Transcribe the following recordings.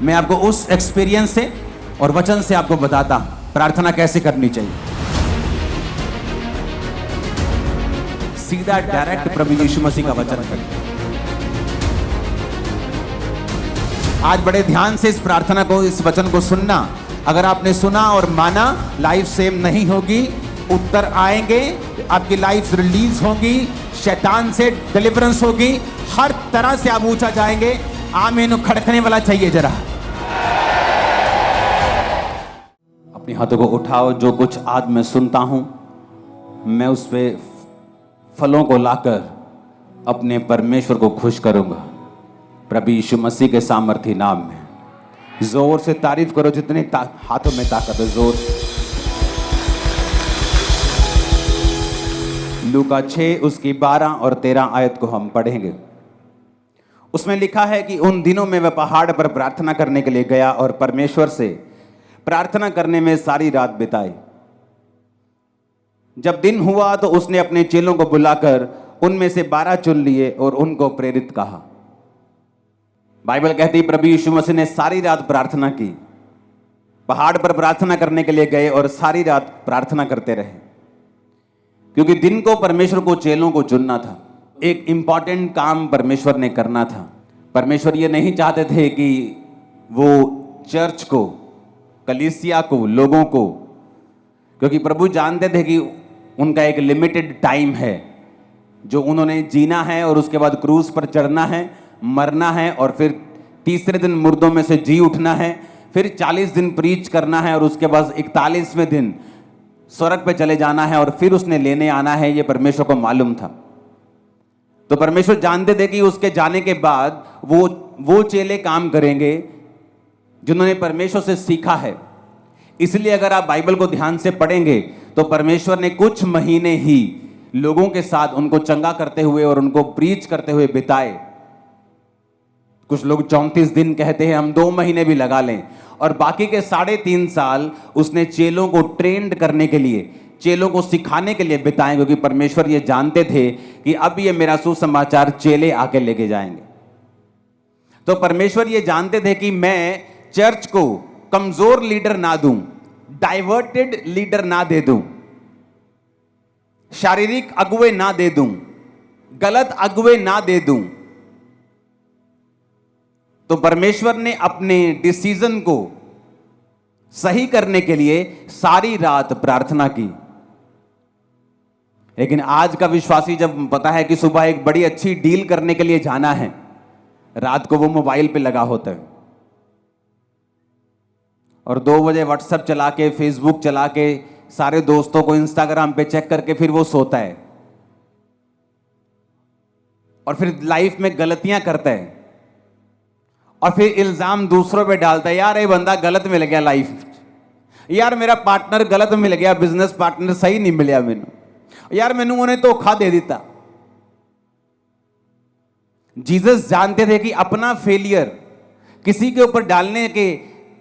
मैं आपको उस एक्सपीरियंस से और वचन से आपको बताता हूं प्रार्थना कैसे करनी चाहिए। सीधा डायरेक्ट प्रभु यीशु मसीह का वचन करें। आज बड़े ध्यान से इस प्रार्थना को, इस वचन को सुनना। अगर आपने सुना और माना, लाइफ सेम नहीं होगी, उत्तर आएंगे, आपकी लाइफ रिलीज होगी, शैतान से डिलीवरेंस होगी, हर तरह से आप ऊंचा जाएंगे। आमीन खड़कने वाला चाहिए जरा। अपने हाथों को उठाओ। जो कुछ आज मैं सुनता हूं, मैं उस पे फलों को लाकर अपने परमेश्वर को खुश करूंगा प्रभु यीशु मसीह के सामर्थी नाम में। जोर से तारीफ करो जितने हाथों में ताकत है, जोर से। लूका 6 उसकी 12 और 13 आयत को हम पढ़ेंगे। उसमें लिखा है कि उन दिनों में वह पहाड़ पर प्रार्थना करने के लिए गया और परमेश्वर से प्रार्थना करने में सारी रात बिताई। जब दिन हुआ तो उसने अपने चेलों को बुलाकर उनमें से 12 चुन लिए और उनको प्रेरित कहा। बाइबल कहती है प्रभु यीशु मसीह ने सारी रात प्रार्थना की। पहाड़ पर प्रार्थना करने के लिए गए और सारी रात प्रार्थना करते रहे, क्योंकि दिन को परमेश्वर को चेलों को चुनना था। एक इंपॉर्टेंट काम परमेश्वर ने करना था। परमेश्वर ये नहीं चाहते थे कि वो चर्च को, कलीसिया को, लोगों को, क्योंकि प्रभु जानते थे कि उनका एक लिमिटेड टाइम है जो उन्होंने जीना है और उसके बाद क्रूस पर चढ़ना है, मरना है और फिर तीसरे दिन मुर्दों में से जी उठना है, फिर 40 दिन प्रीच करना है और उसके बाद 41वें दिन स्वर्ग पे चले जाना है और फिर उसने लेने आना है। ये परमेश्वर को मालूम था। तो परमेश्वर जानते थे कि उसके जाने के बाद वो चेले काम करेंगे जिन्होंने परमेश्वर से सीखा है। इसलिए अगर आप बाइबल को ध्यान से पढ़ेंगे तो परमेश्वर ने कुछ महीने ही लोगों के साथ उनको चंगा करते हुए और उनको प्रीच करते हुए बिताए। कुछ लोग 34 दिन कहते हैं, हम 2 महीने भी लगा लें। और बाकी के 3.5 साल उसने चेलों को ट्रेंड करने के लिए, चेलों को सिखाने के लिए बिताए, क्योंकि परमेश्वर ये जानते थे कि अब ये मेरा सुसमाचार चेले आके लेके जाएंगे। तो परमेश्वर ये जानते थे कि मैं चर्च को कमजोर लीडर ना दूं, डाइवर्टेड लीडर ना दे दूं, शारीरिक अगुवे ना दे दूं, गलत अगुवे ना दे दूं। तो परमेश्वर ने अपने डिसीजन को सही करने के लिए सारी रात प्रार्थना की। लेकिन आज का विश्वासी जब पता है कि सुबह एक बड़ी अच्छी डील करने के लिए जाना है, रात को वो मोबाइल पे लगा होता है और 2 बजे व्हाट्सएप चला के, फेसबुक चला के, सारे दोस्तों को इंस्टाग्राम पे चेक करके फिर वो सोता है और फिर लाइफ में गलतियां करता है और फिर इल्जाम दूसरों पे डालता है। यार ये बंदा गलत मिल गया लाइफ, यार मेरा पार्टनर गलत मिल गया, बिजनेस पार्टनर सही नहीं मिलिया मैनू, यार मैनू उन्हें धोखा दे दिता। जीसस जानते थे कि अपना फेलियर किसी के ऊपर डालने के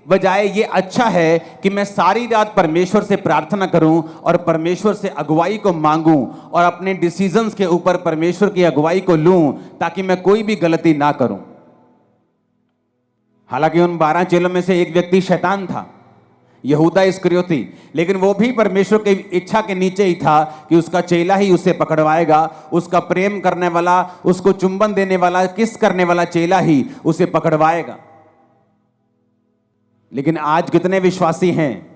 बजाय ये अच्छा है कि मैं सारी रात परमेश्वर से प्रार्थना करूं और परमेश्वर से अगुवाई को मांगूं और अपने डिसीजंस के ऊपर परमेश्वर की अगुवाई को लूं, ताकि मैं कोई भी गलती ना करूं। हालांकि उन 12 चेलों में से एक व्यक्ति शैतान था, यहूदा इस्करियोती, लेकिन वो भी परमेश्वर की इच्छा के नीचे ही था कि उसका चेला ही उसे पकड़वाएगा, उसका प्रेम करने वाला, उसको चुंबन देने वाला, किस करने वाला चेला ही उसे पकड़वाएगा। लेकिन आज कितने विश्वासी हैं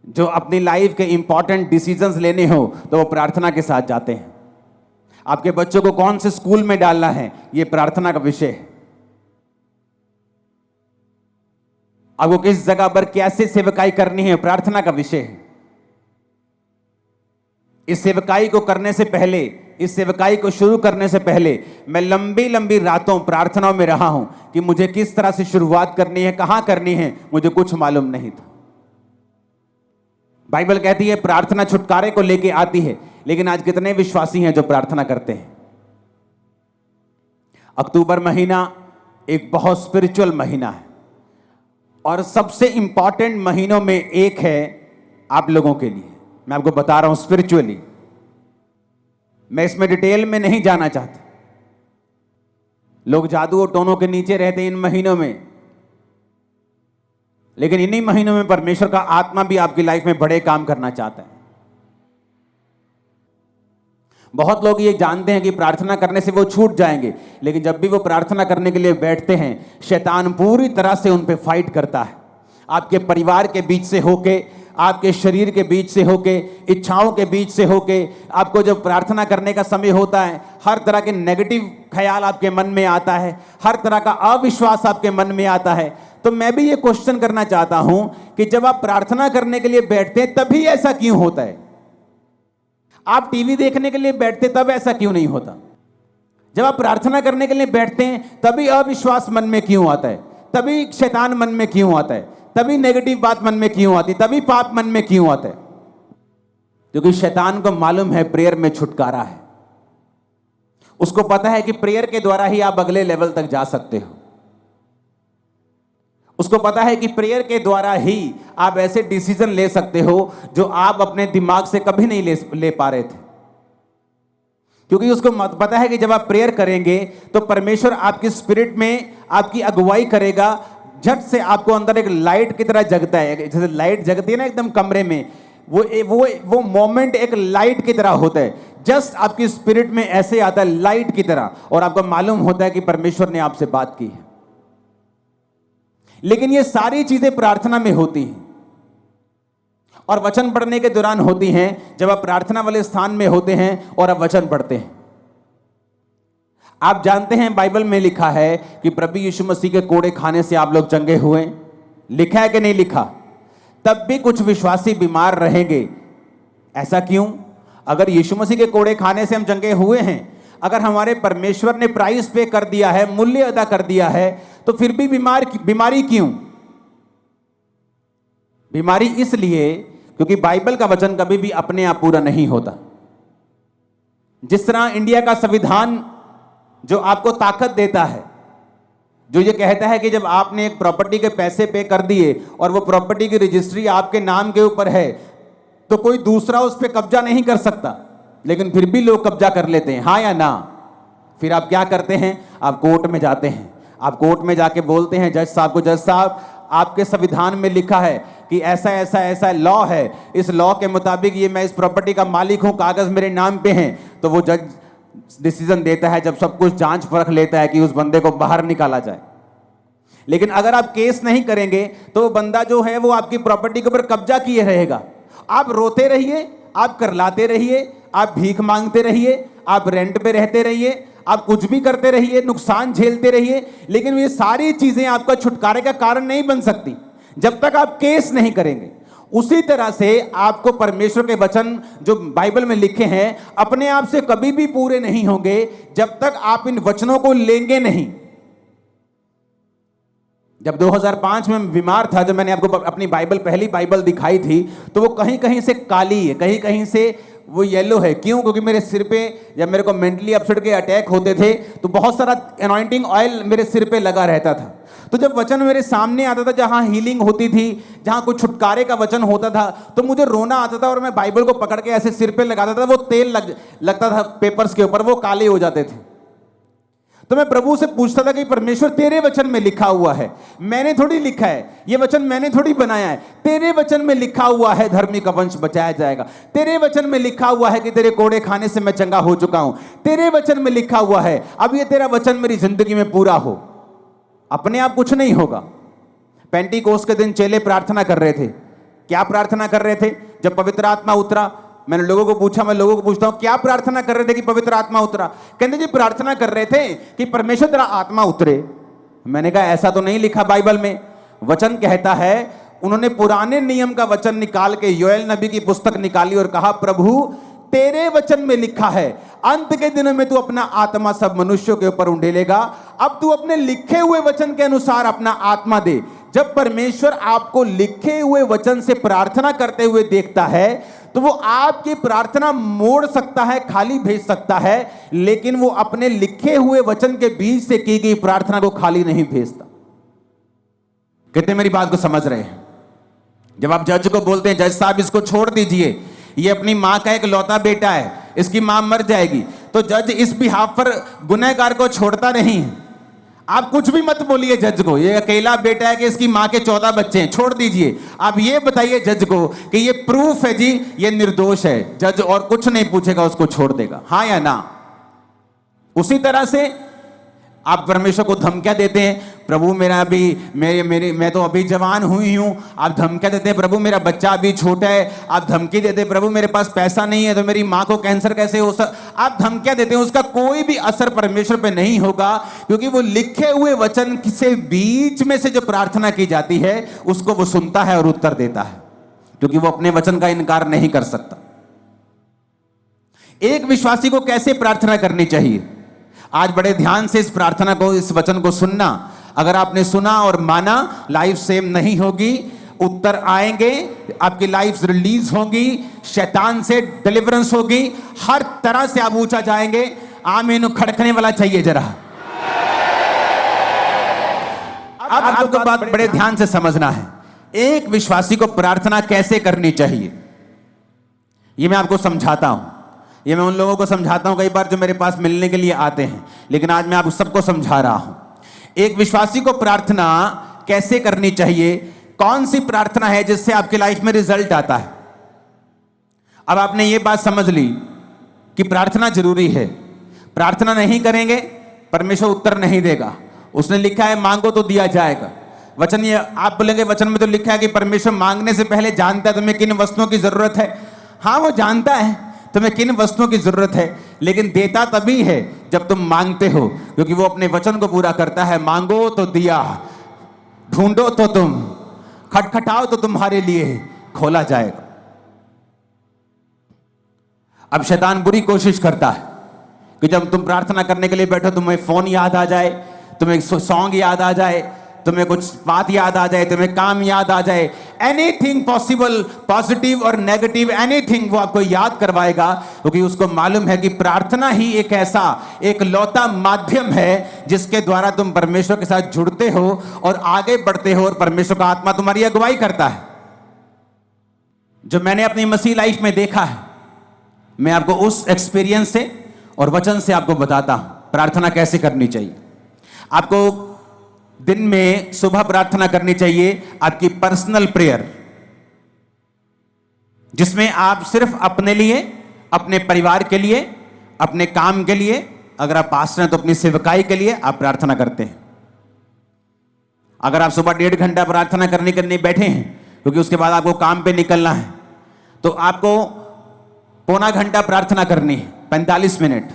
जो अपनी लाइफ के इंपॉर्टेंट डिसीजंस लेने हो तो वो प्रार्थना के साथ जाते हैं। आपके बच्चों को कौन से स्कूल में डालना है, ये प्रार्थना का विषय है। आपको किस जगह पर कैसे सेवकाई करनी है, प्रार्थना का विषय है। इस सेवकाई को करने से पहले, इस सेवकाई को शुरू करने से पहले मैं लंबी लंबी रातों प्रार्थनाओं में रहा हूं कि मुझे किस तरह से शुरुआत करनी है, कहां करनी है, मुझे कुछ मालूम नहीं था। बाइबल कहती है प्रार्थना छुटकारे को लेके आती है, लेकिन आज कितने विश्वासी हैं जो प्रार्थना करते हैं। अक्टूबर महीना एक बहुत स्पिरिचुअल महीना है और सबसे इंपॉर्टेंट महीनों में एक है आप लोगों के लिए। मैं आपको बता रहा हूं स्पिरिचुअली, मैं इसमें डिटेल में नहीं जाना चाहता। लोग जादू और टोनों के नीचे रहते हैं इन महीनों में, लेकिन इन्हीं महीनों में परमेश्वर का आत्मा भी आपकी लाइफ में बड़े काम करना चाहता है। बहुत लोग ये जानते हैं कि प्रार्थना करने से वो छूट जाएंगे, लेकिन जब भी वो प्रार्थना करने के लिए बैठते हैं, शैतान पूरी तरह से उन पे फाइट करता है। आपके परिवार के बीच से होके, आपके शरीर के बीच से होके, इच्छाओं के बीच से होके, आपको जब प्रार्थना करने का समय होता है, हर तरह के नेगेटिव ख्याल आपके मन में आता है, हर तरह का अविश्वास आपके मन में आता है। तो मैं भी ये क्वेश्चन करना चाहता हूं कि जब आप प्रार्थना करने के लिए बैठते हैं तभी ऐसा क्यों होता है? आप टीवी देखने के लिए बैठते तब ऐसा क्यों नहीं होता? जब आप प्रार्थना करने के लिए बैठते हैं तभी अविश्वास मन में क्यों आता है? तभी शैतान मन में क्यों आता है? तभी नेगेटिव बात मन में क्यों आती? तभी पाप मन में क्यों आता है? क्योंकि शैतान को मालूम है प्रेयर में छुटकारा है। उसको पता है कि प्रेयर के द्वारा ही आप अगले लेवल तक जा सकते हो। उसको पता है कि प्रेयर के द्वारा ही आप ऐसे डिसीजन ले सकते हो जो आप अपने दिमाग से कभी नहीं ले पा रहे थे। क्योंकि उसको पता है कि जब आप प्रेयर करेंगे तो परमेश्वर आपकी स्पिरिट में आपकी अगुवाई करेगा। झट से आपको अंदर एक लाइट की तरह जगता है, जैसे लाइट जगती है ना एकदम कमरे में, वो मोमेंट एक लाइट की तरह होता है। जस्ट आपकी स्पिरिट में ऐसे आता है लाइट की तरह, और आपको मालूम होता है कि परमेश्वर ने आपसे बात की है। लेकिन ये सारी चीजें प्रार्थना में होती हैं और वचन पढ़ने के दौरान होती हैं, जब आप प्रार्थना वाले स्थान में होते हैं और आप वचन पढ़ते हैं। आप जानते हैं बाइबल में लिखा है कि प्रभु यीशु मसीह के कोड़े खाने से आप लोग चंगे हुए। लिखा है कि नहीं लिखा? तब भी कुछ विश्वासी बीमार रहेंगे। ऐसा क्यों? अगर यीशु मसीह के कोड़े खाने से हम चंगे हुए हैं, अगर हमारे परमेश्वर ने प्राइस पे कर दिया है, मूल्य अदा कर दिया है, तो फिर भी बीमारी क्यों? बीमारी इसलिए क्योंकि बाइबल का वचन कभी भी अपने आप पूरा नहीं होता। जिस तरह इंडिया का संविधान जो आपको ताकत देता है, जो ये कहता है कि जब आपने एक प्रॉपर्टी के पैसे पे कर दिए और वो प्रॉपर्टी की रजिस्ट्री आपके नाम के ऊपर है, तो कोई दूसरा उस पर कब्जा नहीं कर सकता, लेकिन फिर भी लोग कब्जा कर लेते हैं, हाँ या ना? फिर आप क्या करते हैं? आप कोर्ट में जाते हैं। आप कोर्ट में जाके बोलते हैं जज साहब को, जज साहब आपके संविधान में लिखा है कि ऐसा ऐसा ऐसा लॉ है, इस लॉ के मुताबिक ये मैं इस प्रॉपर्टी का मालिक हूं, कागज मेरे नाम पे हैं। तो वो जज डिसीजन देता है, जब सब कुछ जांच परख लेता है कि उस बंदे को बाहर निकाला जाए। लेकिन अगर आप केस नहीं करेंगे तो वो बंदा जो है वो आपकी प्रॉपर्टी के ऊपर कब्जा किए रहेगा। आप रोते रहिए, आप करलाते रहिए, आप भीख मांगते रहिए, आप रेंट पे रहते रहिए, आप कुछ भी करते रहिए, नुकसान झेलते रहिए, लेकिन ये सारी चीजें आपका छुटकारे का कारण नहीं बन सकती जब तक आप केस नहीं करेंगे। उसी तरह से आपको परमेश्वर के वचन जो बाइबल में लिखे हैं अपने आप से कभी भी पूरे नहीं होंगे जब तक आप इन वचनों को लेंगे नहीं। जब 2005 में बीमार था, जब मैंने आपको अपनी बाइबल, पहली बाइबल दिखाई थी, तो वो कहीं कहीं से काली है, कहीं कहीं से वो येलो है। क्यों? क्योंकि मेरे सिर पे जब मेरे को मेंटली अपसेट के अटैक होते थे तो बहुत सारा अनॉइंटिंग ऑयल मेरे सिर पे लगा रहता था। तो जब वचन मेरे सामने आता था, जहां हीलिंग होती थी, जहां कुछ छुटकारे का वचन होता था, तो मुझे रोना आता था और मैं बाइबल को पकड़ के ऐसे सिर पे लगाता था, वो तेल लगता था पेपर्स के ऊपर, वो काले हो जाते थे। तो मैं प्रभु से पूछता था कि परमेश्वर तेरे वचन में लिखा हुआ है, मैंने थोड़ी लिखा है, ये वचन मैंने थोड़ी बनाया है, तेरे वचन में लिखा हुआ है धर्मी का वंश बचाया जाएगा, तेरे वचन में लिखा हुआ है कि तेरे कोड़े खाने से मैं चंगा हो चुका हूं, तेरे वचन में लिखा हुआ है, अब ये तेरा वचन मेरी जिंदगी में पूरा हो। अपने आप कुछ नहीं होगा। पेंटिकोस्ट के दिन चेले प्रार्थना कर रहे थे। क्या प्रार्थना कर रहे थे? जब पवित्र आत्मा उतरा, मैंने लोगों को पूछा, मैं लोगों को पूछता हूं क्या प्रार्थना कर रहे थे कि पवित्र आत्मा उतरा? कहते जी प्रार्थना कर रहे थे कि परमेश्वर तेरा आत्मा उतरे। मैंने कहा ऐसा तो नहीं लिखा बाइबल में। वचन कहता है, उन्होंने पुराने नियम का वचन निकाल के योएल नबी की पुस्तक निकाली और कहा प्रभु तेरे वचन में लिखा है अंत के दिनों में तू अपना आत्मा सब मनुष्यों के ऊपर उंडेलेगा। अब तू अपने लिखे हुए वचन के अनुसार अपना आत्मा दे। जब परमेश्वर आपको लिखे हुए वचन से प्रार्थना करते हुए देखता है तो वो आपकी प्रार्थना मोड़ सकता है, खाली भेज सकता है, लेकिन वो अपने लिखे हुए वचन के बीच से की गई प्रार्थना को खाली नहीं भेजता। कितने मेरी बात को समझ रहे हैं? जब आप जज को बोलते हैं जज साहब इसको छोड़ दीजिए, ये अपनी मां का एक लौता बेटा है, इसकी मां मर जाएगी, तो जज इस बिहाफ पर गुनहगार को छोड़ता नहीं, आप कुछ भी मत बोलिए जज को, ये अकेला बेटा है कि इसकी मां के 14 बच्चे हैं, छोड़ दीजिए। आप ये बताइए जज को कि ये प्रूफ है जी, ये निर्दोष है। जज और कुछ नहीं पूछेगा, उसको छोड़ देगा, हाँ या ना। उसी तरह से आप परमेश्वर को धमकियां देते हैं, प्रभु मेरा अभी मैं तो अभी जवान हुई हूं। आप धमकियां देते हैं, प्रभु मेरा बच्चा अभी छोटा है। आप धमकी देते हैं, प्रभु मेरे पास पैसा नहीं है तो मेरी मां को कैंसर कैसे हो आप धमकियां देते हैं, उसका कोई भी असर परमेश्वर पे नहीं होगा, क्योंकि वो लिखे हुए वचन से बीच में से जो प्रार्थना की जाती है उसको वो सुनता है और उत्तर देता है, क्योंकि वो अपने वचन का इनकार नहीं कर सकता। एक विश्वासी को कैसे प्रार्थना करनी चाहिए, आज बड़े ध्यान से इस प्रार्थना को, इस वचन को सुनना। अगर आपने सुना और माना, लाइफ सेम नहीं होगी, उत्तर आएंगे, आपकी लाइफ रिलीज होगी, शैतान से डिलीवरेंस होगी, हर तरह से आप ऊंचा जाएंगे। आमीन खड़कने वाला चाहिए जरा। अब आपको बात बड़े ध्यान से समझना है, एक विश्वासी को प्रार्थना कैसे करनी चाहिए, यह मैं आपको समझाता हूं। ये मैं उन लोगों को समझाता हूं कई बार जो मेरे पास मिलने के लिए आते हैं, लेकिन आज मैं आप सबको समझा रहा हूं। एक विश्वासी को प्रार्थना कैसे करनी चाहिए, कौन सी प्रार्थना है जिससे आपकी लाइफ में रिजल्ट आता है। अब आपने ये बात समझ ली कि प्रार्थना जरूरी है, प्रार्थना नहीं करेंगे परमेश्वर उत्तर नहीं देगा। उसने लिखा है मांगो तो दिया जाएगा। वचन, ये आप बोलेंगे वचन में तो लिखा है कि परमेश्वर मांगने से पहले जानता है तुम्हें किन वस्तुओं की जरूरत है। हाँ, वो जानता है तुम्हें किन वस्तुओं की जरूरत है, लेकिन देता तभी है जब तुम मांगते हो, क्योंकि वो अपने वचन को पूरा करता है। मांगो तो दिया, ढूंढो तो तुम, खटखटाओ तो तुम्हारे लिए खोला जाएगा। अब शैतान बुरी कोशिश करता है कि जब तुम प्रार्थना करने के लिए बैठो, तुम्हें फोन याद आ जाए, तुम्हें सॉन्ग याद आ जाए, तुम्हें कुछ बात याद आ जाए, तुम्हें काम याद आ जाए, एनीथिंग पॉसिबल, पॉजिटिव और नेगेटिव एनीथिंग वो आपको याद करवाएगा, क्योंकि उसको मालूम है कि प्रार्थना ही एक ऐसा एक लौता माध्यम है जिसके द्वारा तुम परमेश्वर के साथ जुड़ते हो और आगे बढ़ते हो, और परमेश्वर का आत्मा तुम्हारी अगुवाई करता है। जो मैंने अपनी मसीह लाइफ में देखा है, मैं आपको उस एक्सपीरियंस से और वचन से आपको बताता हूं प्रार्थना कैसे करनी चाहिए। आपको दिन में सुबह प्रार्थना करनी चाहिए, आपकी पर्सनल प्रेयर, जिसमें आप सिर्फ अपने लिए, अपने परिवार के लिए, अपने काम के लिए, अगर आप पास्टर हैं तो अपनी सेवकाई के लिए आप प्रार्थना करते हैं। अगर आप सुबह 1.5 घंटा प्रार्थना करने बैठे हैं, क्योंकि उसके बाद आपको काम पे निकलना है, तो आपको पौना घंटा प्रार्थना करनी है, 45 मिनट।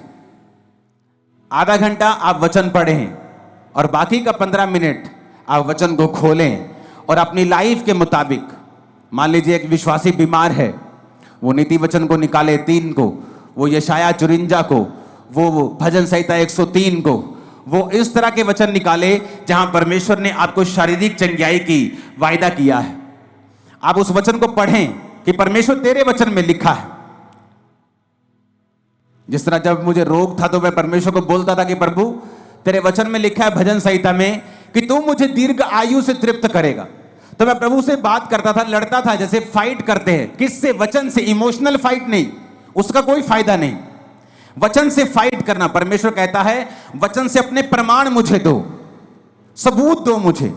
आधा घंटा आप वचन पढ़ें और बाकी का 15 मिनट आप वचन को खोलें और अपनी लाइफ के मुताबिक, मान लीजिए एक विश्वासी बीमार है, वो नीति वचन को निकाले 3 को, वो यशाया 54 को, वो भजन संहिता 103 को, वो इस तरह के वचन निकाले जहां परमेश्वर ने आपको शारीरिक चंगाई की वायदा किया है। आप उस वचन को पढ़ें कि परमेश्वर तेरे वचन में लिखा है। जिस तरह जब मुझे रोग था तो मैं परमेश्वर को बोलता था कि प्रभु तेरे वचन में लिखा है भजन संहिता में कि तू मुझे दीर्घ आयु से तृप्त करेगा, तो मैं प्रभु से बात करता था, लड़ता था, जैसे फाइट करते हैं। किससे? वचन से। इमोशनल फाइट नहीं, उसका कोई फायदा नहीं। वचन से फाइट करना। परमेश्वर कहता है वचन से अपने प्रमाण मुझे दो, सबूत दो मुझे।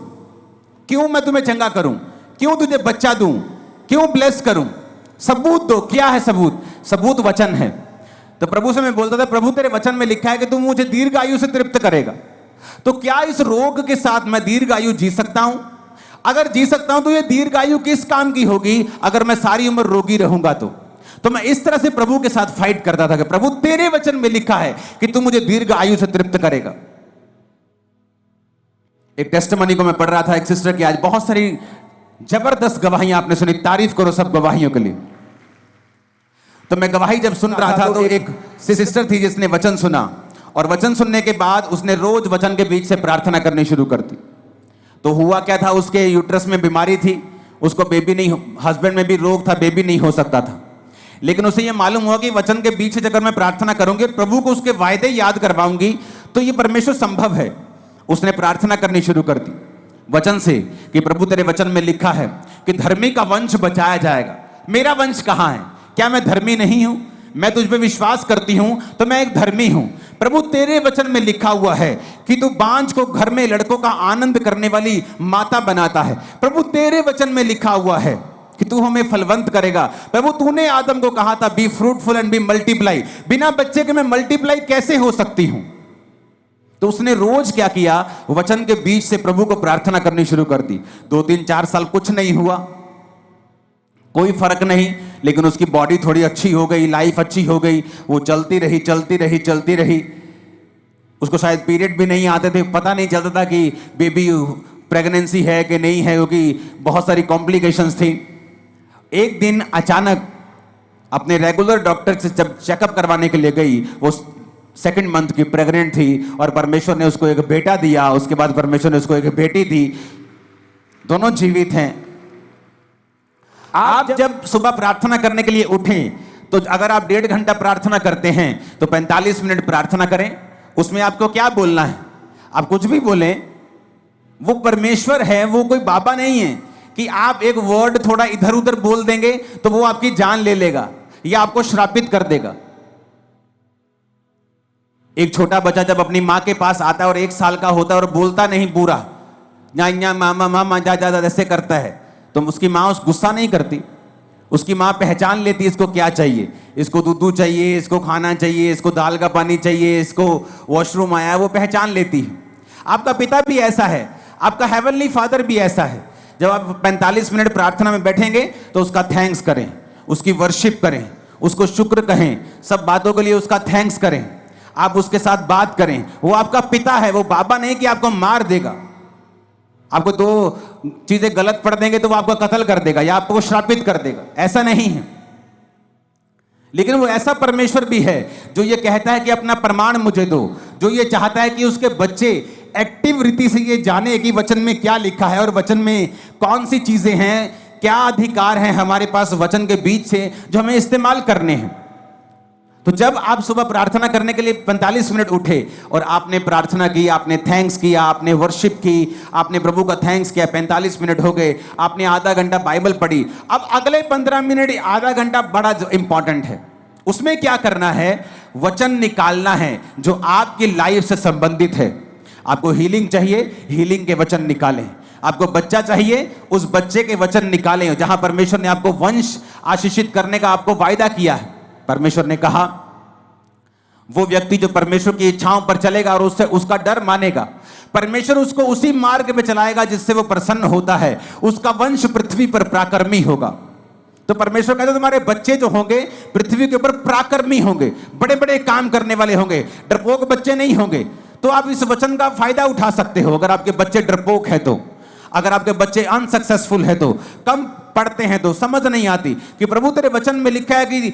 क्यों मैं तुम्हें चंगा करूं, क्यों तुझे बच्चा दूं, क्यों ब्लेस करूं, सबूत दो। क्या है सबूत? सबूत वचन है। तो प्रभु से मैं बोलता था प्रभु तेरे वचन में लिखा है कि तू मुझे दीर्घ आयु से तृप्त करेगा, तो क्या इस रोग के साथ मैं दीर्घ आयु जी सकता हूं? अगर जी सकता हूं तो ये दीर्घ आयु किस काम की होगी अगर मैं सारी उम्र रोगी रहूंगा? तो मैं इस तरह से प्रभु के साथ फाइट करता था कि प्रभु तेरे वचन में लिखा है कि तू मुझे दीर्घ आयु से तृप्त करेगा। एक टेस्टिमनी को मैं पढ़ रहा था, एक सिस्टर की, आज बहुत सारी जबरदस्त गवाहियां आपने सुनी, तारीफ करो सब गवाहियों के लिए। तो मैं गवाही जब सुन रहा था तो एक सिस्टर थी जिसने वचन सुना, और वचन सुनने के बाद उसने रोज वचन के बीच से प्रार्थना करनी शुरू कर दी। तो हुआ क्या था, उसके यूट्रस में बीमारी थी, उसको बेबी नहीं, हस्बैंड में भी रोग था, बेबी नहीं हो सकता था। लेकिन उसे यह मालूम हुआ कि वचन के बीच से अगर मैं प्रार्थना करूंगी, प्रभु को उसके वायदे याद करवाऊंगी, तो ये परमेश्वर संभव है। उसने प्रार्थना करनी शुरू कर दी वचन से कि प्रभु तेरे वचन में लिखा है कि धर्मी का वंश बचाया जाएगा। मेरा वंश कहां है? क्या मैं धर्मी नहीं हूं? मैं तुझ पे विश्वास करती हूं तो मैं एक धर्मी हूं। प्रभु तेरे वचन में लिखा हुआ है कि तू बांझ को घर में लड़कों का आनंद करने वाली माता बनाता है। प्रभु तेरे वचन में लिखा हुआ है कि तू हमें फलवंत करेगा। प्रभु तूने आदम को कहा था be fruitful and be multiply. बिना बच्चे के मैं मल्टीप्लाई कैसे हो सकती हूं? तो उसने रोज क्या किया, वचन के बीच से प्रभु को प्रार्थना करनी शुरू कर दी। 2-3-4 साल कुछ नहीं हुआ, कोई फर्क नहीं, लेकिन उसकी बॉडी थोड़ी अच्छी हो गई, लाइफ अच्छी हो गई, वो चलती रही चलती रही चलती रही। उसको शायद पीरियड भी नहीं आते थे, पता नहीं चलता था कि बेबी प्रेगनेंसी है कि नहीं है, क्योंकि बहुत सारी कॉम्प्लिकेशंस थी। एक दिन अचानक अपने रेगुलर डॉक्टर से जब चेकअप करवाने के लिए गई, वो 2nd मंथ की प्रेग्नेंट थी और परमेश्वर ने उसको एक बेटा दिया। उसके बाद परमेश्वर ने उसको एक बेटी दी, दोनों जीवित हैं। आप जब सुबह प्रार्थना करने के लिए उठें तो अगर आप 1.5 घंटा प्रार्थना करते हैं तो 45 मिनट प्रार्थना करें। उसमें आपको क्या बोलना है? आप कुछ भी बोलें, वो परमेश्वर है, वो कोई बाबा नहीं है कि आप एक वर्ड थोड़ा इधर उधर बोल देंगे तो वो आपकी जान ले लेगा या आपको श्रापित कर देगा। एक छोटा बच्चा जब अपनी मां के पास आता है और 1 साल का होता है और बोलता नहीं पूरा, या मामा मामा जा जा ऐसे करता है, तो उसकी मां उस गुस्सा नहीं करती। उसकी मां पहचान लेती है इसको क्या चाहिए, इसको दूध चाहिए, इसको खाना चाहिए, इसको दाल का पानी चाहिए, इसको वॉशरूम आया है, वो पहचान लेती है। आपका पिता भी ऐसा है, आपका हेवनली फादर भी ऐसा है। जब आप 45 मिनट प्रार्थना में बैठेंगे तो उसका थैंक्स करें, उसकी वर्शिप करें, उसको शुक्र कहें, सब बातों के लिए उसका थैंक्स करें, आप उसके साथ बात करें। वो आपका पिता है, वो बाबा नहीं कि आपको मार देगा। आपको 2 चीजें गलत पढ़ देंगे तो वो आपको कत्ल कर देगा या आपको श्रापित कर देगा, ऐसा नहीं है। लेकिन वो ऐसा परमेश्वर भी है जो ये कहता है कि अपना प्रमाण मुझे दो, जो ये चाहता है कि उसके बच्चे एक्टिव रीति से ये जाने कि वचन में क्या लिखा है और वचन में कौन सी चीजें हैं, क्या अधिकार हैं हमारे पास वचन के बीच से जो हमें इस्तेमाल करने हैं। तो जब आप सुबह प्रार्थना करने के लिए 45 मिनट उठे और आपने प्रार्थना की, आपने थैंक्स किया, आपने वर्शिप की, आपने प्रभु का थैंक्स किया, 45 मिनट हो गए, आपने आधा घंटा बाइबल पढ़ी। अब अगले 15 मिनट, आधा घंटा बड़ा इंपॉर्टेंट है। उसमें क्या करना है? वचन निकालना है जो आपकी लाइफ से संबंधित है। आपको हीलिंग चाहिए, हीलिंग के वचन निकालें। आपको बच्चा चाहिए, उस बच्चे के वचन निकालें। जहां परमेश्वर ने आपको वंश आशीषित करने का आपको वायदा किया है, परमेश्वर ने कहा वो व्यक्ति जो परमेश्वर की इच्छाओं पर चलेगा और उससे उसका डर मानेगा, परमेश्वर उसको उसी मार्ग पे चलाएगा जिससे वो प्रसन्न होता है, उसका वंश पृथ्वी पर पराक्रमी होगा। तो परमेश्वर कहते तुम्हारे बच्चे जो होंगे पृथ्वी के ऊपर पराक्रमी होंगे, बड़े बड़े काम करने वाले होंगे, डरपोक बच्चे नहीं होंगे। तो आप इस वचन का फायदा उठा सकते हो। अगर आपके बच्चे डरपोक है तो, अगर आपके बच्चे अनसक्सेसफुल है तो, कम पढ़ते हैं तो, समझ नहीं आती कि प्रभु तेरे वचन में लिखा है कि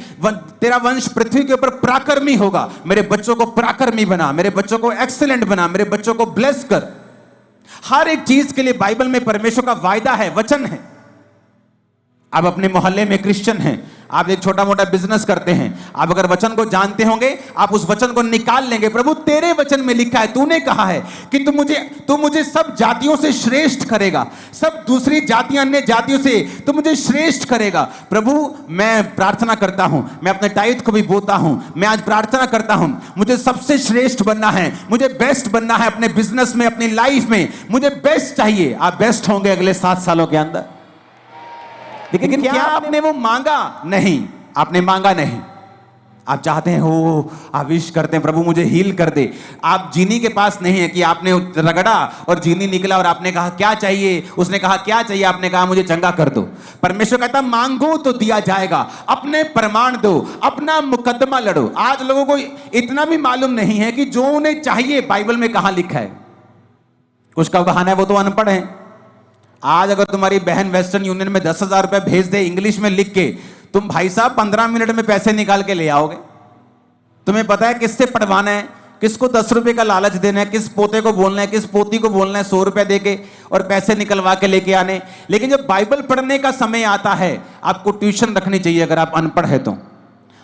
तेरा वंश पृथ्वी के ऊपर पराक्रमी होगा, मेरे बच्चों को पराक्रमी बना, मेरे बच्चों को एक्सीलेंट बना, मेरे बच्चों को ब्लेस कर। हर एक चीज के लिए बाइबल में परमेश्वर का वायदा है, वचन है। आप अपने मोहल्ले में क्रिश्चियन हैं, आप एक छोटा मोटा बिजनेस करते हैं, आप अगर वचन को जानते होंगे, आप उस वचन को निकाल लेंगे। प्रभु तेरे वचन में लिखा है, तूने कहा है कि तू मुझे सब जातियों से श्रेष्ठ करेगा, सब दूसरी जातियां अन्य जातियों से तू मुझे श्रेष्ठ करेगा। प्रभु मैं प्रार्थना करता हूं, मैं अपने टाइट को भी बोता हूं, मैं आज प्रार्थना करता हूं, मुझे सबसे श्रेष्ठ बनना है, मुझे बेस्ट बनना है अपने बिजनेस में, अपनी लाइफ में मुझे बेस्ट चाहिए। आप बेस्ट होंगे अगले 7 सालों के अंदर। लेकिन क्या आपने वो मांगा? नहीं, आपने मांगा नहीं। आप चाहते हैं हो, आप विश करते हैं प्रभु मुझे हील कर दे। आप जीनी के पास नहीं है कि आपने रगड़ा और जीनी निकला और आपने कहा क्या चाहिए, उसने कहा क्या चाहिए, आपने कहा मुझे चंगा कर दो। परमेश्वर कहता मांगो तो दिया जाएगा, अपने प्रमाण दो, अपना मुकदमा लड़ो। आज लोगों को इतना भी मालूम नहीं है कि जो उन्हें चाहिए बाइबल में कहां लिखा है। कुछ का बहाना है वो तो अनपढ़ है। आज अगर तुम्हारी बहन वेस्टर्न यूनियन में 10,000 रुपए भेज दे इंग्लिश में लिख के, तुम भाई साहब 15 मिनट में पैसे निकाल के ले आओगे। तुम्हें पता है किससे पढ़वाना है, किसको 10 रुपए का लालच देना है, किस पोते को बोलना है, किस पोती को बोलना है 100 रुपए देके और पैसे निकलवा के लेके आने। लेकिन जब बाइबल पढ़ने का समय आता है, आपको ट्यूशन रखनी चाहिए। अगर आप अनपढ़ है तो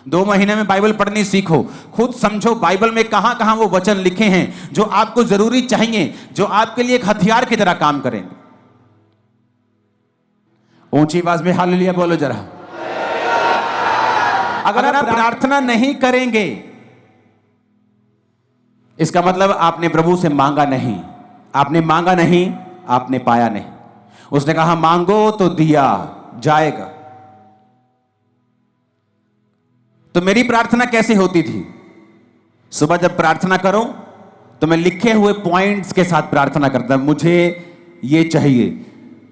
2 महीने में बाइबल पढ़नी सीखो, खुद समझो बाइबल में कहां कहां वो वचन लिखे हैं जो आपको जरूरी चाहिए, जो आपके लिए एक हथियार की तरह काम करेंगे। ऊंची आवाज में हालेलुया बोलो जरा। अगर आप प्रार्थना नहीं करेंगे इसका मतलब आपने प्रभु से मांगा नहीं, आपने मांगा नहीं, आपने पाया नहीं। उसने कहा मांगो तो दिया जाएगा। तो मेरी प्रार्थना कैसे होती थी? सुबह जब प्रार्थना करो तो मैं लिखे हुए पॉइंट्स के साथ प्रार्थना करता, मुझे ये चाहिए,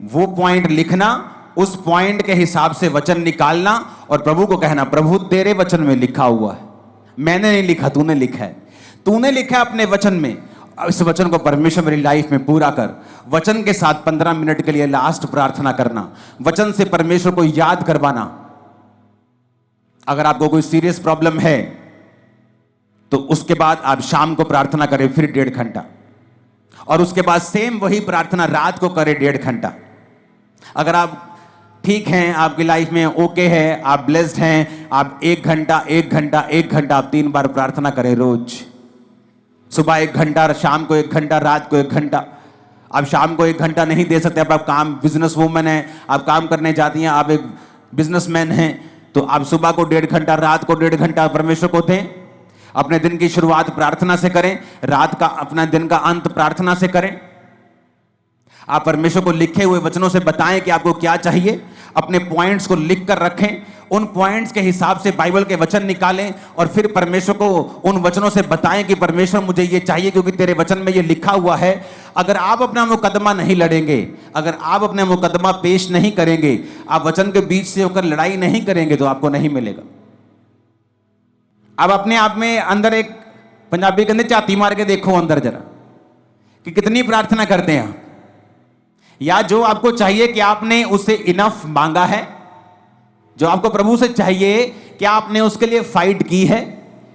वो पॉइंट लिखना, उस पॉइंट के हिसाब से वचन निकालना और प्रभु को कहना प्रभु तेरे वचन में लिखा हुआ है, मैंने नहीं लिखा, तूने लिखा है, तूने लिखा है अपने वचन में, इस वचन को परमेश्वर मेरी लाइफ में पूरा कर। वचन के साथ 15 मिनट के लिए लास्ट प्रार्थना करना, वचन से परमेश्वर को याद करवाना। अगर आपको कोई सीरियस प्रॉब्लम है तो उसके बाद आप शाम को प्रार्थना करें फिर 1.5 घंटा, और उसके बाद सेम वही प्रार्थना रात को करें 1.5 घंटा। अगर आप ठीक हैं, आपकी लाइफ में ओके है, आप ब्लेस्ड हैं, आप 1 घंटा 1 घंटा 1 घंटा आप 3 बार प्रार्थना करें रोज। सुबह 1 घंटा, शाम को 1 घंटा, रात को 1 घंटा। आप शाम को 1 घंटा नहीं दे सकते, आप काम, बिजनेस वूमन है, आप काम करने जाती हैं, आप एक बिजनेसमैन हैं, तो आप सुबह को 1.5 घंटा, रात को 1.5 घंटा परमेश्वर को दें। अपने दिन की शुरुआत प्रार्थना से करें, रात का अपना दिन का अंत प्रार्थना से करें। आप परमेश्वर को लिखे हुए वचनों से बताएं कि आपको क्या चाहिए, अपने पॉइंट्स को लिख कर रखें, उन पॉइंट्स के हिसाब से बाइबल के वचन निकालें और फिर परमेश्वर को उन वचनों से बताएं कि परमेश्वर मुझे ये चाहिए क्योंकि तेरे वचन में ये लिखा हुआ है। अगर आप अपना मुकदमा नहीं लड़ेंगे, अगर आप अपना मुकदमा पेश नहीं करेंगे, आप वचन के बीच से होकर लड़ाई नहीं करेंगे तो आपको नहीं मिलेगा। अब अपने आप में अंदर एक पंजाबी कहते झाती मार के देखो अंदर जरा कि कितनी प्रार्थना करते हैं आप, या जो आपको चाहिए कि आपने उसे इनफ मांगा है, जो आपको प्रभु से चाहिए क्या आपने उसके लिए फाइट की है,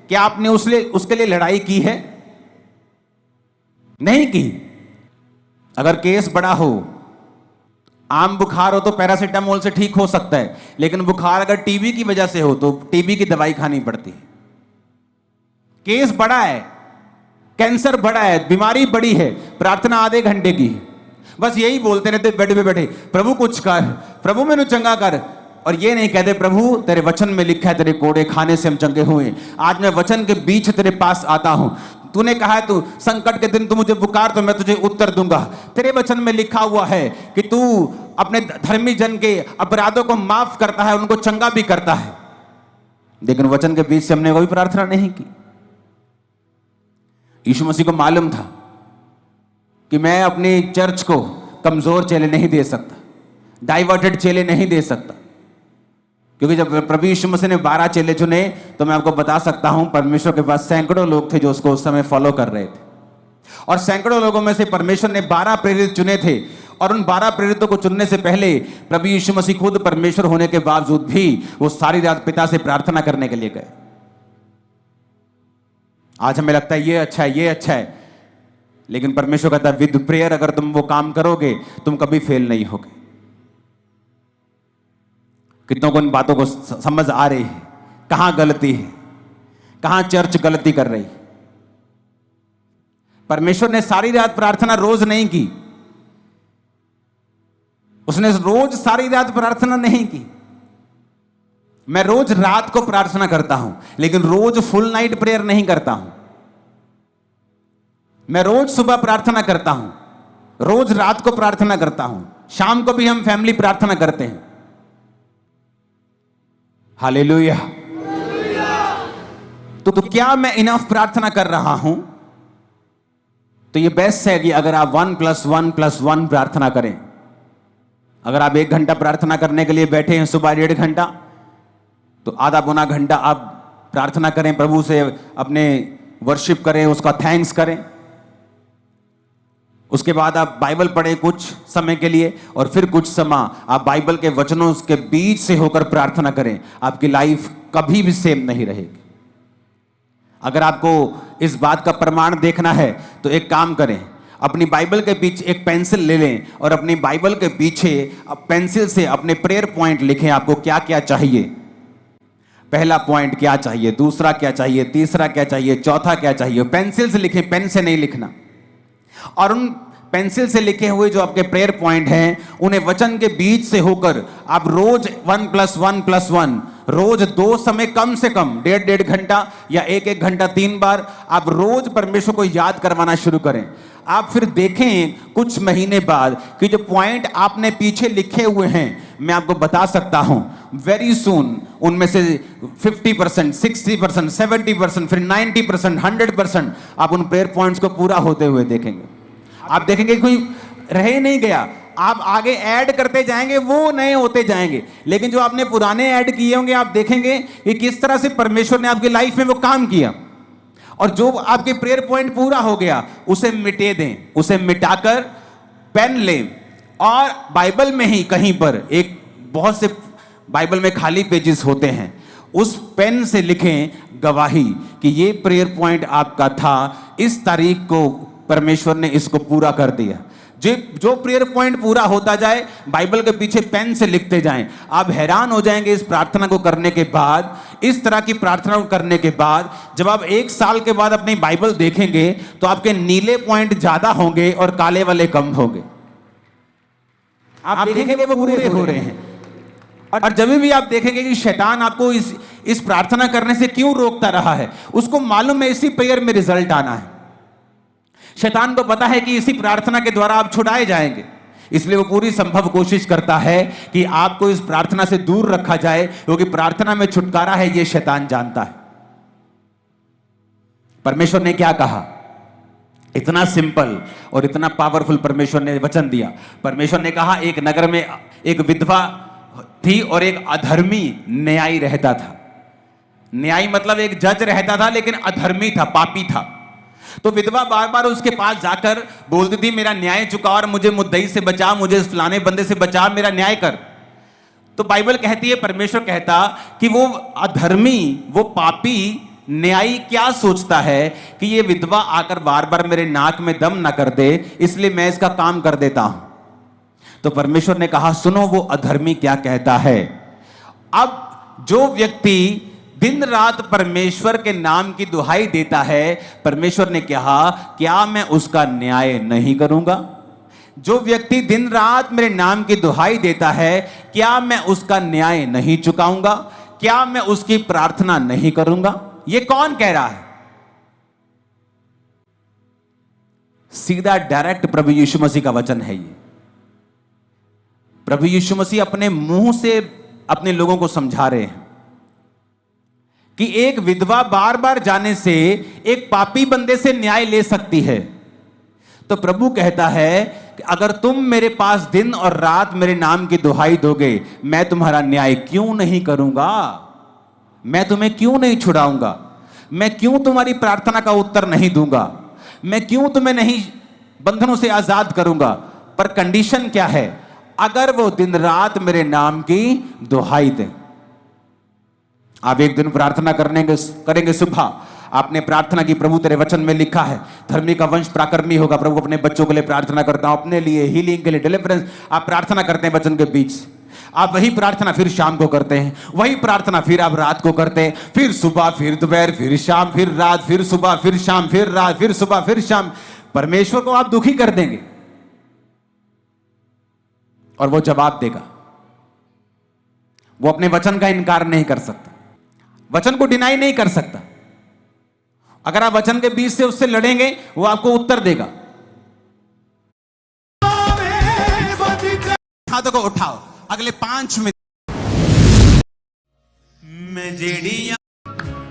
क्या आपने उसके लिए लड़ाई की है? नहीं की। अगर केस बड़ा हो, आम बुखार हो तो पैरासीटामोल से ठीक हो सकता है, लेकिन बुखार अगर टीबी की वजह से हो तो टीबी की दवाई खानी पड़ती है। केस बड़ा है, कैंसर बड़ा है, बीमारी बड़ी है, प्रार्थना आधे घंटे की है, बस यही बोलते रहते बेड पे बैठे प्रभु कुछ कर, प्रभु मैंने चंगा कर, और ये नहीं कहते प्रभु तेरे वचन में लिखा है तेरे कोड़े खाने से हम चंगे हुए। आज मैं वचन के बीच तेरे पास आता हूं, तूने कहा है तू संकट के दिन तू मुझे पुकार तो मैं तुझे उत्तर दूंगा। तेरे वचन में लिखा हुआ है कि तू अपने धर्मी जन के अपराधों को माफ करता है, उनको चंगा भी करता है, लेकिन वचन के बीच से हमने कोई प्रार्थना नहीं की। यीशु मसीह को मालूम था कि मैं अपनी चर्च को कमजोर चेले नहीं दे सकता, डाइवर्टेड चेले नहीं दे सकता, क्योंकि जब प्रभु यीशु मसीह ने 12 चेले चुने तो मैं आपको बता सकता हूं परमेश्वर के पास सैकड़ों लोग थे जो उसको उस समय फॉलो कर रहे थे, और सैकड़ों लोगों में से परमेश्वर ने 12 प्रेरित चुने थे, और उन 12 प्रेरितों को चुनने से पहले प्रभु यीशु मसीह खुद परमेश्वर होने के बावजूद भी वो सारी रात पिता से प्रार्थना करने के लिए गए। आज हमें लगता है ये अच्छा है, ये अच्छा है, लेकिन परमेश्वर कहता है विद प्रेयर अगर तुम वो काम करोगे तुम कभी फेल नहीं होगे। कितनों को इन बातों को समझ आ रही है, कहां गलती है, कहां चर्च गलती कर रही है। परमेश्वर ने सारी रात प्रार्थना रोज नहीं की, उसने रोज सारी रात प्रार्थना नहीं की। मैं रोज रात को प्रार्थना करता हूं, लेकिन रोज फुल नाइट प्रेयर नहीं करता हूं। मैं रोज सुबह प्रार्थना करता हूं, रोज रात को प्रार्थना करता हूं, शाम को भी हम फैमिली प्रार्थना करते हैं। हालेलुया। तो क्या मैं इनफ प्रार्थना कर रहा हूं? तो ये बेस्ट है कि अगर आप 1+1+1 प्रार्थना करें। अगर आप 1 घंटा प्रार्थना करने के लिए बैठे हैं सुबह 1.5 घंटा, तो आधा पौना घंटा आप प्रार्थना करें, प्रभु से अपने वर्शिप करें, उसका थैंक्स करें। उसके बाद आप बाइबल पढ़ें कुछ समय के लिए, और फिर कुछ समय आप बाइबल के वचनों के बीच से होकर प्रार्थना करें। आपकी लाइफ कभी भी सेम नहीं रहेगी। अगर आपको इस बात का प्रमाण देखना है तो एक काम करें, अपनी बाइबल के पीछे एक पेंसिल ले लें और अपनी बाइबल के पीछे पेंसिल से अपने प्रेयर पॉइंट लिखें, आपको क्या क्या चाहिए। पहला पॉइंट क्या चाहिए, दूसरा क्या चाहिए, तीसरा क्या चाहिए, चौथा क्या चाहिए। पेंसिल से लिखें, पेन से नहीं लिखना। और उन पेंसिल से लिखे हुए जो आपके प्रेयर पॉइंट हैं, उन्हें वचन के बीच से होकर आप रोज 1+1+1 रोज 2 समय कम से कम 1.5 घंटा या 1 घंटा 3 बार आप रोज परमेश्वर को याद करवाना शुरू करें। आप फिर देखें कुछ महीने बाद कि जो पॉइंट आपने पीछे लिखे हुए हैं, मैं आपको बता सकता हूं वेरी सून उनमें से 50%, 60%, 70%, फिर 90%, 100% आप उन प्रेयर पॉइंट्स को पूरा होते हुए देखेंगे। आप देखेंगे कोई रह ही नहीं गया, आप आगे ऐड करते जाएंगे, वो नए होते जाएंगे, लेकिन जो आपने पुराने ऐड किए होंगे आप देखेंगे कि किस तरह से परमेश्वर ने आपकी लाइफ में वो काम किया। और जो आपके प्रेयर पॉइंट पूरा हो गया उसे मिटे दें, उसे मिटाकर पेन लें और बाइबल में ही कहीं पर एक बहुत से बाइबल में खाली पेजेस होते हैं, उस पेन से लिखें गवाही कि ये प्रेयर पॉइंट आपका था, इस तारीख को परमेश्वर ने इसको पूरा कर दिया। जो प्रेयर पॉइंट पूरा होता जाए बाइबल के पीछे पेन से लिखते जाएं। आप हैरान हो जाएंगे इस प्रार्थना को करने के बाद, इस तरह की प्रार्थना को करने के बाद जब आप 1 साल के बाद अपनी बाइबल देखेंगे तो आपके नीले पॉइंट ज्यादा होंगे और काले वाले कम होंगे। आप देखेंगे वो पूरे हो रहे हैं। और जब भी आप देखेंगे कि शैतान आपको इस प्रार्थना करने से क्यों रोकता रहा है, उसको मालूम है इसी प्रेयर में रिजल्ट आना है। शैतान को पता है कि इसी प्रार्थना के द्वारा आप छुड़ाए जाएंगे, इसलिए वो पूरी संभव कोशिश करता है कि आपको इस प्रार्थना से दूर रखा जाए, क्योंकि प्रार्थना में छुटकारा है ये शैतान जानता है। परमेश्वर ने क्या कहा, इतना सिंपल और इतना पावरफुल परमेश्वर ने वचन दिया। परमेश्वर ने कहा एक नगर में एक विधवा थी और एक अधर्मी न्यायी रहता था। न्यायी मतलब एक जज रहता था, लेकिन अधर्मी था, पापी था। तो विधवा बार बार उसके पास जाकर बोलती थी मेरा न्याय चुका और मुझे मुद्दई से बचा, मुझे फलाने बंदे से बचा, मेरा न्याय कर। तो बाइबल कहती है, परमेश्वर कहता कि वो अधर्मी, वो पापी न्यायी क्या सोचता है कि ये विधवा आकर बार बार मेरे नाक में दम ना कर दे, इसलिए मैं इसका काम कर देता हूं। तो परमेश्वर ने कहा सुनो वो अधर्मी क्या कहता है। अब जो व्यक्ति दिन रात परमेश्वर के नाम की दुहाई देता है, परमेश्वर ने कहा क्या मैं उसका न्याय नहीं करूंगा? जो व्यक्ति दिन रात मेरे नाम की दुहाई देता है, क्या मैं उसका न्याय नहीं चुकाऊंगा? क्या मैं उसकी प्रार्थना नहीं करूंगा? ये कौन कह रहा है? सीधा डायरेक्ट प्रभु यीशु मसीह का वचन है ये। प्रभु यीशु मसीह अपने मुंह से अपने लोगों को समझा रहे हैं कि एक विधवा बार बार जाने से एक पापी बंदे से न्याय ले सकती है। तो प्रभु कहता है कि अगर तुम मेरे पास दिन और रात मेरे नाम की दुहाई दोगे, मैं तुम्हारा न्याय क्यों नहीं करूंगा? मैं तुम्हें क्यों नहीं छुड़ाऊंगा? मैं क्यों तुम्हारी प्रार्थना का उत्तर नहीं दूंगा? मैं क्यों तुम्हें नहीं बंधनों से आजाद करूंगा? पर कंडीशन क्या है? अगर वो दिन रात मेरे नाम की दुहाई दें। आप एक दिन प्रार्थना करेंगे सुबह, आपने प्रार्थना की प्रभु तेरे वचन में लिखा है धर्मी का वंश पराक्रमी होगा। प्रभु अपने बच्चों के लिए प्रार्थना करता हूं, अपने लिए हीलिंग के लिए, डिलीवरेंस। आप प्रार्थना करते हैं वचन के बीच, आप वही प्रार्थना फिर शाम को करते हैं, वही प्रार्थना फिर आप रात को करते हैं, फिर सुबह, फिर दोपहर, फिर शाम, फिर रात, फिर सुबह, फिर शाम, फिर रात, फिर सुबह, फिर शाम। परमेश्वर को आप दुखी कर देंगे और वो जवाब देगा। वो अपने वचन का इनकार नहीं कर सकता, वचन को डिनाई नहीं कर सकता। अगर आप वचन के बीच से उससे लड़ेंगे, वो आपको उत्तर देगा। हाथों को उठाओ, अगले 5 मिनट में जेड़ियां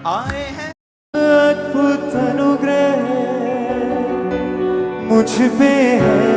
आए हैं। अद्भुत अनुग्रह मुझ पे है,